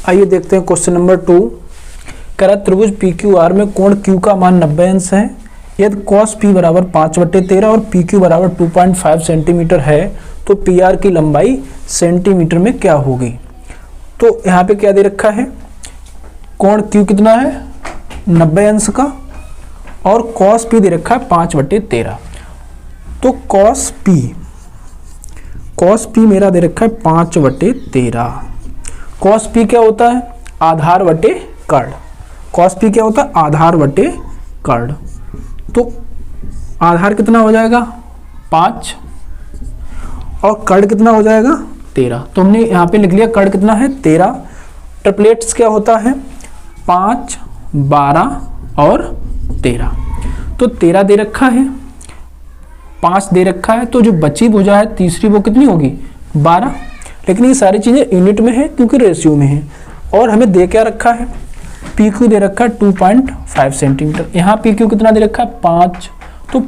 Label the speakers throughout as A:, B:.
A: आइए देखते हैं क्वेश्चन नंबर 2। कह रहा त्रिभुज पी क्यू आर में कोण क्यू का मान 90 अंश है। यदि कॉस पी बराबर 5/13 और पी क्यू बराबर 2.5 सेंटीमीटर है तो पी आर की लंबाई सेंटीमीटर में क्या होगी। तो यहाँ पे क्या दे रखा है, कोण क्यू कितना है 90 अंश का और कॉस पी दे रखा है 5/13। तो कॉस पी मेरा दे रखा है 5/13। कॉस पी क्या होता है, आधार बटे कर्ण। कॉस पी क्या होता है, आधार बटे कर्ण। तो आधार कितना हो जाएगा 5 और कर्ण कितना हो जाएगा 13। तो हमने यहाँ पे लिख लिया कर्ण कितना है 13। ट्रिपलेट्स क्या होता है 5, 12 और 13। तो 13 दे रखा है, 5 दे रखा है, तो जो बची भुजा है तीसरी वो कितनी होगी 12। लेकिन ये सारी चीज़ें यूनिट में है क्योंकि रेशियो में है। और हमें दे क्या रखा है, पी क्यू दे रखा है 2.5 सेंटीमीटर। यहाँ पी क्यू कितना दे रखा है 5। तो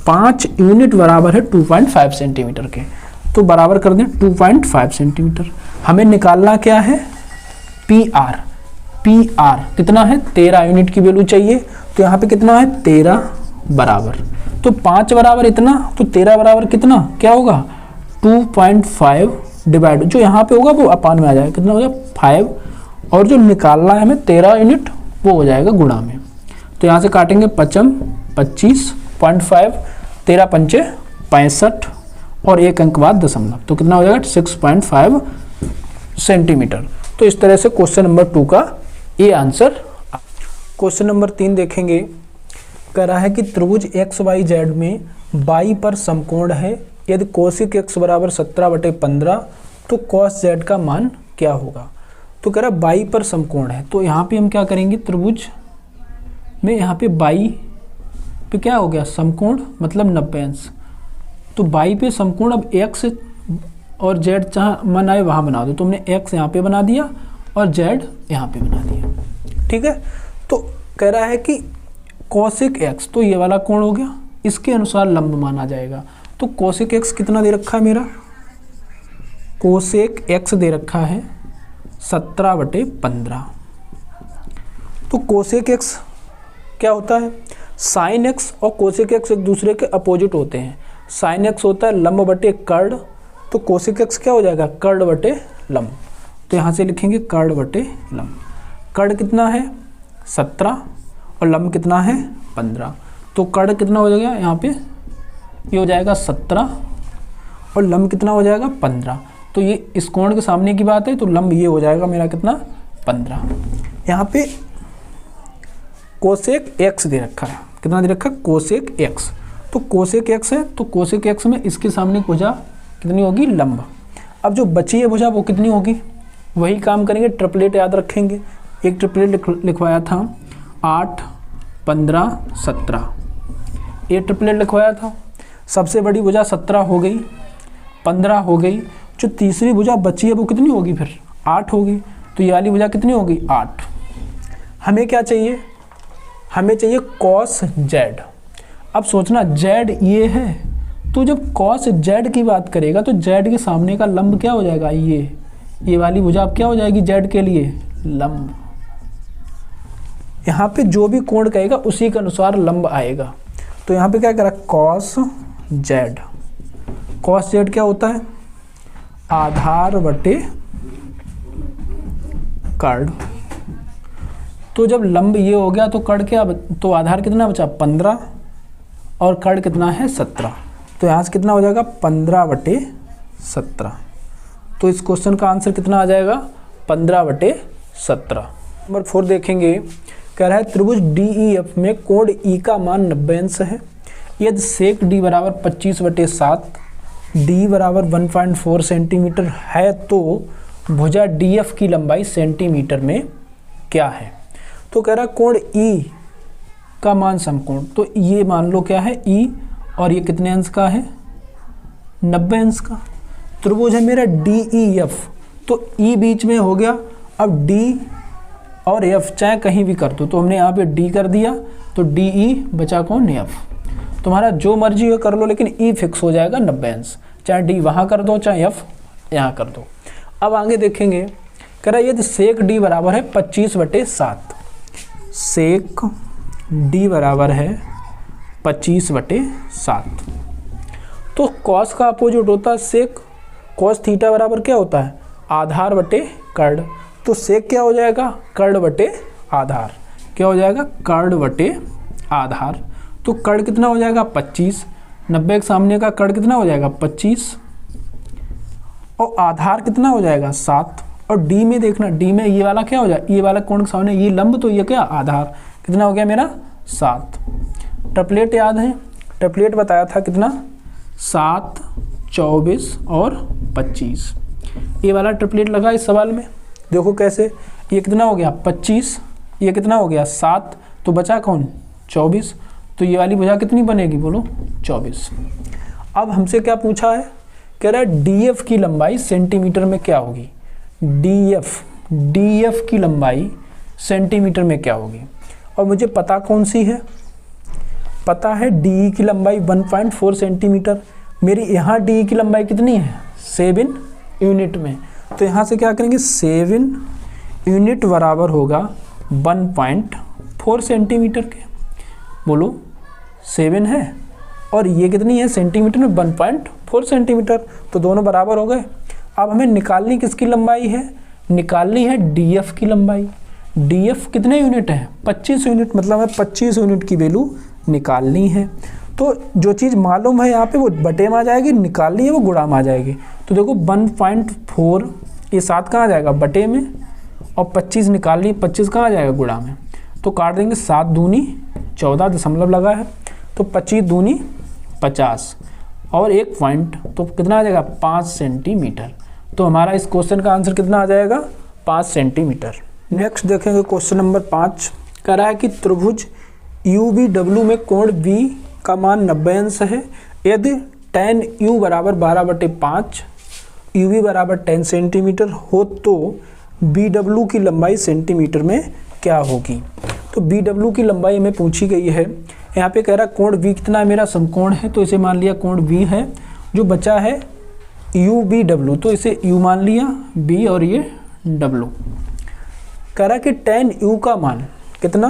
A: 5 यूनिट बराबर है 2.5 सेंटीमीटर के। तो बराबर कर दें 2.5 सेंटीमीटर। हमें निकालना क्या है पी आर कितना है 13 यूनिट की वैल्यू चाहिए। तो यहाँ पे कितना है 13 बराबर, तो 5 बराबर इतना, तो 13 बराबर कितना क्या होगा 2.5 डिवाइड, जो यहाँ पे होगा वो अपान में आ जाएगा, कितना हो जाएगा 5। और जो निकालना है हमें 13 यूनिट वो हो जाएगा गुणा में। तो यहाँ से काटेंगे 25, 25.5, 13 पंचे 65 और एक अंक बाद दशमलव, तो कितना हो जाएगा 6.5 सेंटीमीटर। तो इस तरह से क्वेश्चन नंबर 2 का ये आंसर। क्वेश्चन नंबर 3 देखेंगे। कह रहा है कि त्रिभुज एक्स वाई जेड में बाई पर समकोण है। यदि कोसिक एक्स बराबर 17/15 तो कॉस जेड का मान क्या होगा। तो कह रहा है बाई पर समकोण है, तो यहाँ पे हम क्या करेंगे, त्रिभुज में यहाँ पे बाई पे क्या हो गया समकोण मतलब 90 अंश। तो बाई पे समकोण, अब एक्स और जेड जहाँ मन आए वहाँ बना दो। तो हमने एक्स यहाँ पे बना दिया और जेड यहाँ पे बना दिया, ठीक है। तो कह रहा है कि कोसिक एक्स, तो ये वाला कोण हो गया, इसके अनुसार लंब माना जाएगा। तो कोसिक एक्स कितना दे रखा है मेरा, कोसेक एक्स दे रखा है 17/15। तो कोसेक एक्स क्या होता है, साइन एक्स और कोसेक एक्स एक दूसरे के अपोजिट होते हैं। साइन एक्स होता है लंब बटे कर्ण, तो कोसेक एक्स क्या हो जाएगा कर्ण बटे लंब। तो यहाँ से लिखेंगे कर्ण बटे लंब। कर्ण कितना है 17 और लंब कितना है 15। तो कर्ण कितना हो जाएगा यहाँ पे, ये हो जाएगा 17 और लंब कितना हो जाएगा 15। तो ये इस कोण के सामने की बात है, तो लंब ये हो जाएगा मेरा कितना 15। यहाँ पे कोसेक एक्स दे रखा है, कितना दे रखा है कोसेक एक्स। तो कोसेक एक्स है, तो कोसेक एक्स में इसके सामने भुजा कितनी होगी लंब। अब जो बची है भुजा वो कितनी होगी, वही काम करेंगे, ट्रिपलेट याद रखेंगे। एक ट्रिपलेट लिखवाया था 8, 15, 17, ये ट्रिपलेट लिखवाया था। सबसे बड़ी भुजा 17 हो गई, 15 हो गई, जो तीसरी भुजा बची है वो कितनी होगी फिर 8 होगी। तो ये वाली भुजा कितनी होगी 8। हमें क्या चाहिए, हमें चाहिए कॉस जेड। अब सोचना जेड ये है, तो जब कॉस जेड की बात करेगा तो जेड के सामने का लंब क्या हो जाएगा, ये वाली भुजा अब क्या हो जाएगी जेड के लिए लंब। यहाँ पे जो भी कोण कहेगा उसी के अनुसार लंब आएगा। तो यहाँ पे क्या करा कॉस जेड। कॉस जेड क्या होता है आधार बटे कर्ण। तो जब लंब ये हो गया तो कर्ण क्या, तो आधार कितना बचा 15 और कर्ण कितना है 17। तो यहाँ से कितना हो जाएगा 15/17। तो इस क्वेश्चन का आंसर कितना आ जाएगा 15/17। नंबर 4 देखेंगे। कह रहा है त्रिभुज DEF में कोण E का मान 90 अंश है। यदि सेक D बराबर 25/7, D बराबर 1.4 सेंटीमीटर है तो भुजा DF की लंबाई सेंटीमीटर में क्या है। तो कह रहा है कोण E का मान समकोण, तो ये मान लो क्या है E और ये कितने अंश का है 90 अंश का। त्रिभुज है मेरा DEF, तो E बीच में हो गया। अब D और F चाहे कहीं भी कर दो, तो हमने यहाँ पे D कर दिया, तो DE बचा कौन F। तुम्हारा जो मर्जी हो कर लो, लेकिन E फिक्स हो जाएगा 90 अंश, चाहे D वहाँ कर दो चाहे F यहाँ कर दो। अब आगे देखेंगे, कह रहा है यदि सेक डी बराबर है 25/7, सेक डी बराबर है 25/7, तो कॉस का अपोजिट होता है सेक, कॉस थीटा बराबर क्या होता है आधार बटे कर्ण, तो सेक क्या हो जाएगा कर्ण बटे आधार, क्या हो जाएगा कर्ण बटे आधार, तो कर्ण कितना हो जाएगा 25, 90 के सामने का कर्ण कितना हो जाएगा 25 और आधार कितना हो जाएगा 7, और डी में देखना, डी में ये वाला क्या हो जाएगा, ये वाला कोण के सामने ये लंब, तो ये क्या आधार कितना हो गया मेरा 7। ट्रिपलेट याद है, ट्रिपलेट बताया था कितना 7, 24 और 25, ये वाला ट्रिपलेट लगा इस सवाल में। देखो कैसे, ये कितना हो गया 25, ये कितना हो गया 7, तो बचा कौन 24, तो ये वाली भुजा कितनी बनेगी बोलो 24। अब हमसे क्या पूछा है, कह रहा है डीएफ की लंबाई सेंटीमीटर में क्या होगी, डीएफ की लंबाई सेंटीमीटर में क्या होगी, और मुझे पता कौन सी है, पता है डी की लंबाई 1.4 सेंटीमीटर, मेरी यहाँ डी की लंबाई कितनी है 7 यूनिट में, तो यहाँ से क्या करेंगे 7 यूनिट बराबर होगा 1.4 सेंटीमीटर के, बोलो 7 है और ये कितनी है सेंटीमीटर में 1.4 सेंटीमीटर, तो दोनों बराबर हो गए। अब हमें निकालनी किसकी लंबाई है, निकालनी है डीएफ की लंबाई, डीएफ कितने यूनिट है 25 यूनिट, मतलब है 25 यूनिट की वैल्यू निकालनी है। तो जो चीज़ मालूम है यहाँ पे वो बटे में आ जाएगी, निकालनी है वो गुणा में आ जाएगी। तो देखो 1.4 ये 7 कहाँ आ जाएगा बटे में, और 25 निकालनी, 25 कहाँ आ जाएगा गुणा में, तो काट देंगे 7 दूनी 14 दशमलव लगा है, तो 25 दूनी 50 और 1 पॉइंट, तो कितना आ जाएगा 5 सेंटीमीटर। तो हमारा इस क्वेश्चन का आंसर कितना आ जाएगा 5 सेंटीमीटर। नेक्स्ट देखेंगे क्वेश्चन नंबर 5, कह रहा है कि त्रिभुज UVW में कोण B का मान 90 अंश है, यदि tan U बराबर 12/5, UV बराबर 10 सेंटीमीटर हो तो BW की लंबाई सेंटीमीटर में क्या होगी। तो BW की लंबाई हमें पूछी गई है, यहाँ पे कह रहा है कोण B कितना है मेरा समकोण है, तो इसे मान लिया कोण B है, जो बचा है UVW, तो इसे U मान लिया B और ये W। कह रहा है कि tan U का मान कितना,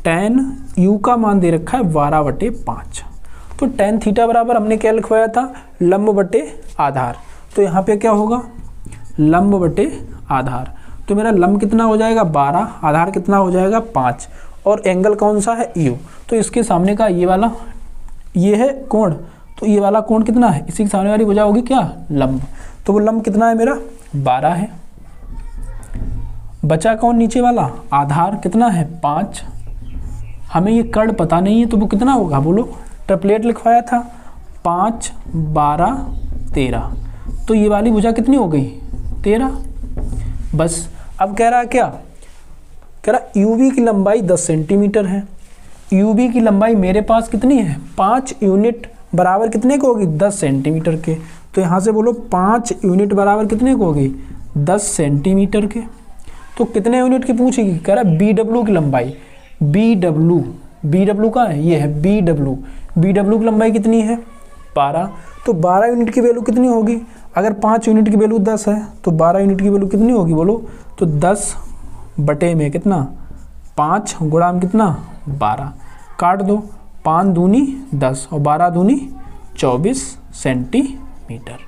A: tan U का मान दे रखा है 12/5, तो tan थीटा बराबर हमने क्या लिखवाया था लंब बटे आधार, तो यहाँ पे क्या होगा लंब बटे आधार, तो मेरा लंब कितना हो जाएगा 12, आधार कितना हो जाएगा 5, और एंगल कौन सा है U, तो इसके सामने का ये वाला ये है कोण, तो ये वाला कोण कितना है, इसी के सामने वाली भुजा होगी क्या लंब, तो वो लंब कितना है मेरा 12 है। बचा कौन नीचे वाला आधार कितना है 5, हमें ये कर्ण पता नहीं है तो वो कितना होगा बोलो, ट्रिपलेट लिखवाया था 5, 12, 13, तो ये वाली भुजा कितनी हो गई 13। बस अब कह रहा है क्या, कह रहा UV की लंबाई 10 सेंटीमीटर है, UV की लंबाई मेरे पास कितनी है 5 यूनिट बराबर कितने को होगी 10 सेंटीमीटर के, तो यहाँ से बोलो 5 यूनिट बराबर कितने को होगी 10 सेंटीमीटर के, तो कितने यूनिट की पूछेगी, कह रहा BW की लंबाई, BW का है ये है BW की लंबाई कितनी है 12, तो 12 यूनिट की वैल्यू कितनी होगी, अगर 5 यूनिट की वैल्यू 10 है तो 12 यूनिट की वैल्यू कितनी होगी बोलो, तो 10 बटे में कितना 5 गुणा में कितना 12, काट दो 5 दूनी 10 और 12 दूनी 24 सेंटीमीटर,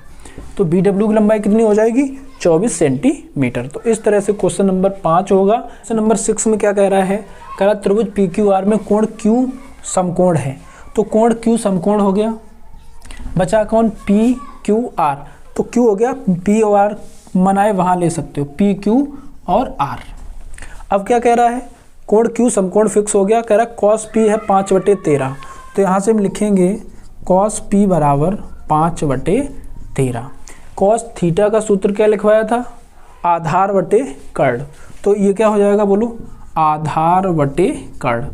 A: तो BW की लंबाई कितनी हो जाएगी 24 सेंटीमीटर। तो इस तरह से क्वेश्चन नंबर 5 होगा। क्वेश्चन नंबर 6 में क्या कह रहा है, कह रहा त्रिभुज PQR में कोण Q समकोण है, तो कोण Q समकोण हो गया, बचा कौन PQR, तो Q हो गया, P और R मनाए वहाँ ले सकते हो PQ और R। अब क्या कह रहा है, कोण Q समकोण फिक्स हो गया, कह रहा है cos P है 5/13, तो यहाँ से हम लिखेंगे cos P बराबर 5/13। cos थीटा का सूत्र क्या लिखवाया था आधार बटे कर्ण, तो ये क्या हो जाएगा बोलो आधार बटे कर्ण,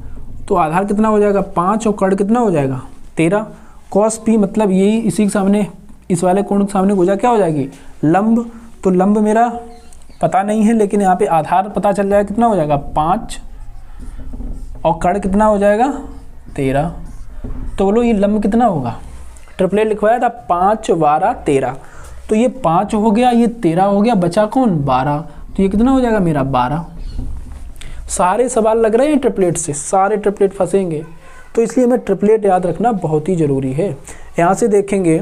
A: तो आधार कितना हो जाएगा 5 और कर्ण कितना हो जाएगा 13। cos P मतलब यही इसी के सामने इस वाले कोण के सामने भुजा क्या हो जाएगी लंब, तो लंब मेरा पता नहीं है लेकिन यहाँ पे आधार पता चल जाएगा कितना हो जाएगा 5 और कर्ण कितना हो जाएगा 13, तो बोलो ये लंब कितना होगा, ट्रिपलेट लिखवाया था 5, 12, 13, तो ये 5 हो गया, ये 13 हो गया, बचा कौन 12, तो ये कितना हो जाएगा मेरा 12। सारे सवाल लग रहे हैं ट्रिपलेट से, सारे ट्रिपलेट फंसेंगे, तो इसलिए हमें ट्रिपलेट याद रखना बहुत ही ज़रूरी है। यहाँ से देखेंगे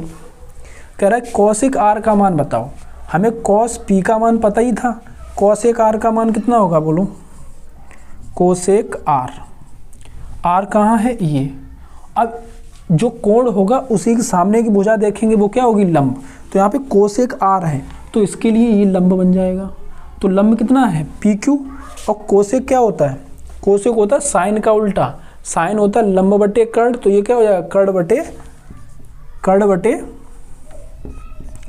A: कह रहा है कॉसेक आर का मान बताओ, हमें कॉस पी का मान पता ही था, कॉसेक आर का मान कितना होगा बोलो, कोसेक आर, आर कहाँ है ये, अब जो कोण होगा उसी के सामने की भुजा देखेंगे वो क्या होगी लंब, तो यहाँ पे कोसेक आर है तो इसके लिए ये लंब बन जाएगा, तो लंब कितना है पी क्यू, और कोसेक क्या होता है, कोसेक होता है साइन का उल्टा, साइन होता है लंब बटे कर्ण, तो ये क्या हो जाएगा कर्ण बटे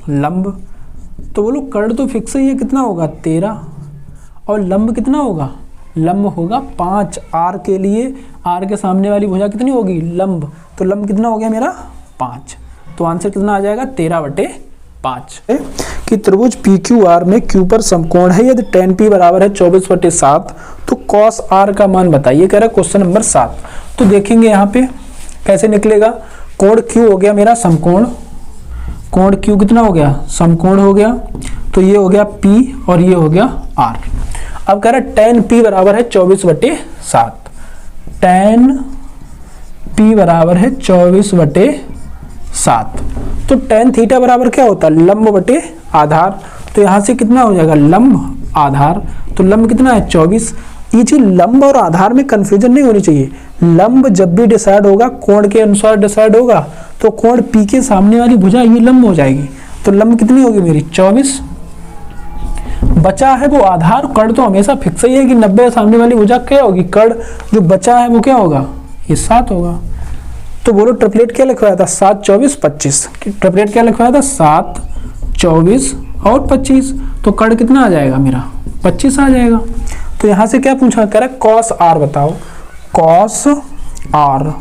A: लंब, तो बोलो कर्ण तो फिक्स ही है, कितना होगा 13, और लंब कितना होगा, लंब होगा 5, आर के लिए आर के सामने वाली भुजा कितनी होगी लंब, तो लंब कितना हो गया मेरा 5, तो आंसर कितना आ जाएगा 13/5 कि त्रिभुज पी क्यू आर में क्यू पर समकोण है, यदि tan p बराबर है 24/7 तो cos r का मान बताइए, कह रहा है क्वेश्चन नंबर 7। तो देखेंगे यहाँ पे कैसे निकलेगा, कोण q हो गया मेरा समकोण, कोण q कितना हो गया समकोण हो गया, तो ये हो गया p और ये हो गया r। अब कह रहा है tan p बराबर है 24/7, tan p बराबर है 24/7, तो tan थीटा बराबर क्या होता है लंब बटे आधार, तो यहाँ से कितना हो जाएगा लंब आधार, तो लंब कितना है 24। ये चीज लंब और आधार में कंफ्यूजन नहीं होनी चाहिए, लंब जब भी डिसाइड होगा कोण के अनुसार डिसाइड होगा, तो कोण P के सामने वाली भुजा ये लंब हो जाएगी, तो लंब कितनी होगी मेरी 24, बचा है वो आधार, कर्ण तो हमेशा फिक्स ही है कि 90 सामने वाली भुजा क्या होगी, कर्ण जो बचा है वो क्या होगा ये 7 होगा। तो बोलो ट्रिपलेट क्या लिखवाया था 7, 24, 25, ट्रिपलेट क्या लिखवाया था 7, 24 और 25, तो कर्ण कितना आ जाएगा मेरा 25 आ जाएगा। तो यहाँ से क्या पूछा कह रहा है कॉस आर बताओ, कॉस आर,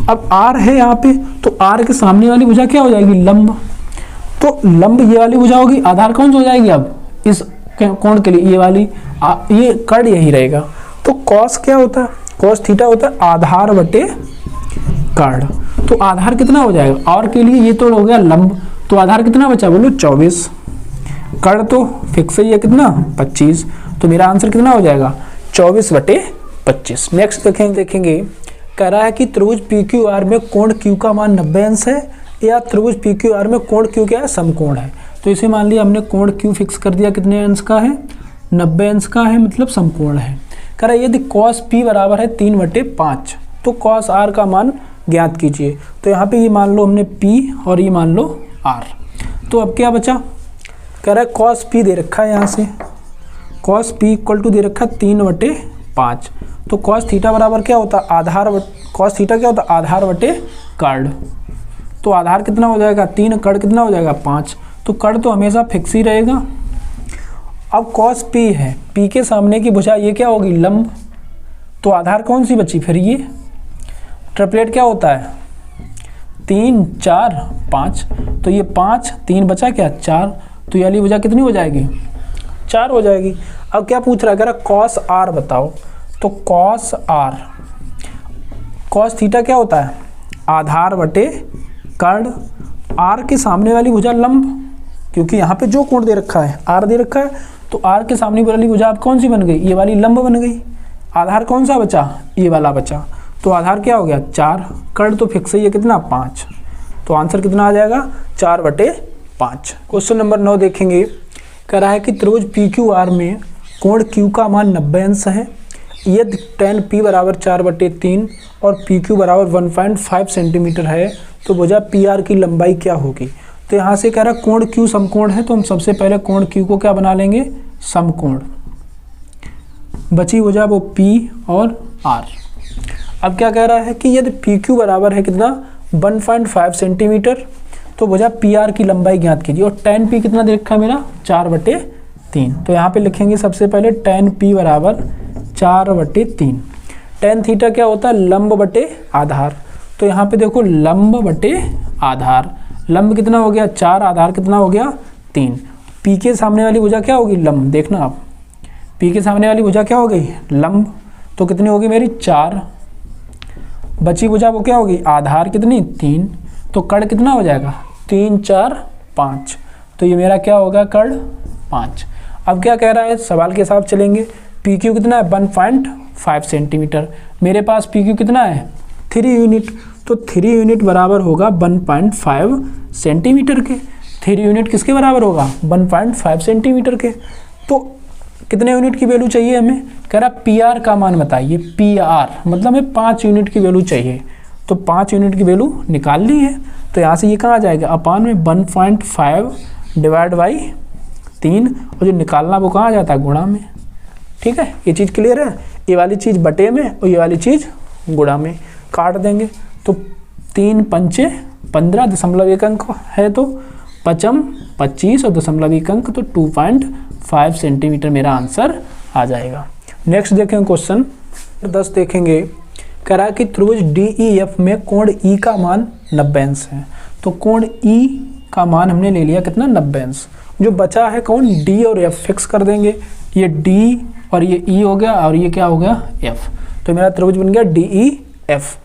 A: अब आर है यहाँ पे तो आर के सामने वाली भुजा क्या हो जाएगी लंब, तो लंब ये वाली भुजा होगी, आधार कौन सी हो जाएगी अब इस कोण के लिए ये वाली, ये कर्ण यही रहेगा, तो कॉस क्या होता है कॉस थीटा होता है आधार बटे कर्ण, तो आधार कितना हो जाएगा और के लिए ये तो हो गया लंब, तो आधार कितना बचा बोलो 24, कर्ण तो फिक्स ही है कितना 25, तो मेरा आंसर कितना हो जाएगा 24/25। नेक्स्ट देखेंगे कह रहा है कि त्रिभुज पी क्यू आर में कोण क्यू का मान 90 अंश है, या त्रिभुज पी क्यू आर में कोण क्यू क्या है समकोण है, तो इसे मान लिया हमने कोण क्यू फिक्स कर दिया, कितने अंश का है 90 अंश का है, मतलब समकोण है। कह रहा है यदि cos p बराबर है 3/5 तो cos r का मान ज्ञात कीजिए, तो यहाँ पे ये मान लो हमने p और ये मान लो r, तो अब क्या बचा कह रहा है cos p दे रखा है, यहाँ से cos p इक्वल टू दे रखा है 3/5, तो cos थीटा बराबर क्या होता है आधार, cos थीटा क्या होता है आधार बटे कर्ण, तो आधार कितना हो जाएगा 3, कर्ण कितना हो जाएगा 5, तो कर्ण तो हमेशा फिक्स ही रहेगा। अब cos p है, p के सामने की भुजा ये क्या होगी लंब, तो आधार कौन सी बची फिर ये, ट्रिपलेट क्या होता है 3, 4, 5, तो ये 5, 3 बचा क्या 4, तो ये वाली भुजा कितनी हो जाएगी 4 हो जाएगी। अब क्या पूछ रहा है कह रहा cos r बताओ, तो cos r, cos थीटा क्या होता है आधार बटे कर्ण, r के सामने वाली भुजा लंब, क्योंकि यहाँ पे जो कोण दे रखा है r दे रखा है, तो r के सामने वाली भुजा अब कौन सी बन गई ये वाली लंब बन गई, आधार कौन सा बचा ये वाला बचा, तो आधार क्या हो गया 4, कर्ण तो फिक्स ही है कितना 5, तो आंसर कितना आ जाएगा 4/5। क्वेश्चन नंबर 9 देखेंगे कह रहा है कि त्रिभुज पी क्यू आर में कोण क्यू का मान 90 अंश है, यदि tan p बराबर 4/3 और पी क्यू बराबर 1.5 सेंटीमीटर है तो भुजा पी आर की लंबाई क्या होगी। तो यहाँ से कह रहा है कोण क्यू समकोण है, तो हम सबसे पहले कोण क्यू को क्या बना लेंगे समकोण, बची भुजा वो p और r। अब क्या कह रहा है कि यदि पी क्यू बराबर है कितना 1.5 सेंटीमीटर तो भुजा पी आर की लंबाई ज्ञात कीजिए, और tan p कितना दे रखा है मेरा 4/3, तो यहाँ पे लिखेंगे सबसे पहले tan p बराबर 4/3, tan थीटा क्या होता है लंब बटे आधार, तो यहाँ पे देखो लंब बटे आधार, लंब कितना हो गया 4, आधार कितना हो गया 3, p के सामने वाली भुजा क्या होगी लंब, देखना आप p के सामने वाली भुजा क्या हो गई लंब, तो कितनी होगी मेरी 4, बची भुजा वो क्या होगी आधार कितनी 3, तो कर्ण कितना हो जाएगा 3, 4, 5, तो ये मेरा क्या होगा कर्ण 5। अब क्या कह रहा है, सवाल के हिसाब चलेंगे। पी क्यू कितना है 1.5 सेंटीमीटर, मेरे पास पी क्यू कितना है 3 यूनिट, तो 3 यूनिट बराबर होगा 1.5 सेंटीमीटर के। 3 यूनिट किसके बराबर होगा 1.5 सेंटीमीटर के। तो कितने यूनिट की वैल्यू चाहिए हमें, कह रहा पी आर का मान बताइए। पी आर मतलब हमें 5 यूनिट की वैल्यू चाहिए, तो 5 यूनिट की वैल्यू निकाल ली है। तो यहाँ से ये कहाँ आ जाएगा, अपान में 1.5 डिवाइड बाई 3, और जो निकालना वो कहाँ आ जाता है गुणा में। ठीक है, ये चीज़ क्लियर है। ये वाली चीज़ बटे में और ये वाली चीज़ गुणा में, काट देंगे तो 3 पंचे 15, दशमलव एक अंक है तो 5 25 और दशमलव एक अंक, तो 2.5 सेंटीमीटर मेरा आंसर आ जाएगा। नेक्स्ट देखें क्वेश्चन 10 देखेंगे। कह रहा है कि त्रिभुज DEF में कोण E का मान 90 अंश है। तो कोण E का मान हमने ले लिया कितना 90 अंश। जो बचा है कौन D और F फिक्स कर देंगे, ये D और ये E हो गया और ये क्या हो गया F, तो मेरा त्रिभुज बन गया DEF।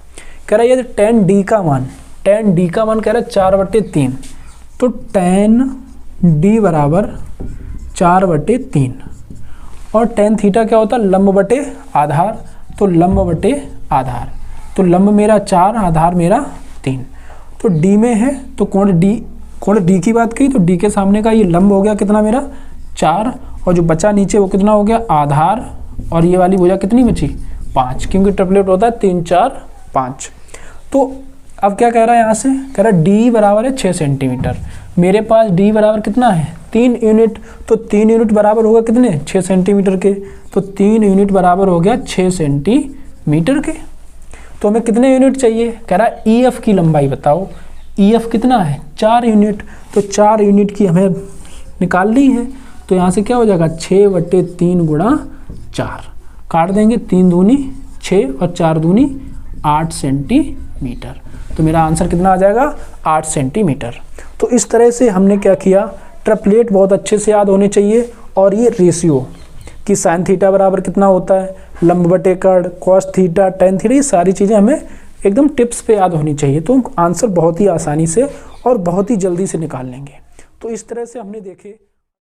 A: कह रहा है ये tan D का मान, tan D का मान कह रहा है 4/3, तो tan D बराबर 4/3, और tan थीटा क्या होता है लंब बटे आधार, तो लंब बटे आधार, तो लंब मेरा 4 आधार मेरा 3, तो D में है तो कोण D की बात की तो D के सामने का ये लंब हो गया कितना मेरा 4, और जो बचा नीचे वो कितना हो गया आधार, और ये वाली भुजा कितनी बची 5, क्योंकि ट्रिपलेट होता है 3 4 5। तो अब क्या कह रहा है यहाँ से, कह रहा है D बराबर है 6 सेंटीमीटर, मेरे पास D बराबर कितना है 3 यूनिट, तो 3 यूनिट बराबर होगा कितने 6 सेंटीमीटर के, तो 3 यूनिट बराबर हो गया 6 सेंटीमीटर के। तो हमें कितने यूनिट चाहिए, कह रहा है EF की लंबाई बताओ। EF कितना है 4 यूनिट, तो 4 यूनिट की हमें निकालनी है, तो यहाँ से क्या हो जाएगा 6/3 गुणा 4, काट देंगे 3 दूनी 6 और 4 दूनी 8 सेंटीमीटर, तो मेरा आंसर कितना आ जाएगा 8 सेंटीमीटर। तो इस तरह से हमने क्या किया, ट्रिपलेट बहुत अच्छे से याद होने चाहिए, और ये रेशियो कि साइन थीटा बराबर कितना होता है लंब बटे कर्ण, कॉस थीटा, टेन थीटा, ये सारी चीज़ें हमें एकदम टिप्स पे याद होनी चाहिए, तो हम आंसर बहुत ही आसानी से और बहुत ही जल्दी से निकाल लेंगे। तो इस तरह से हमने देखे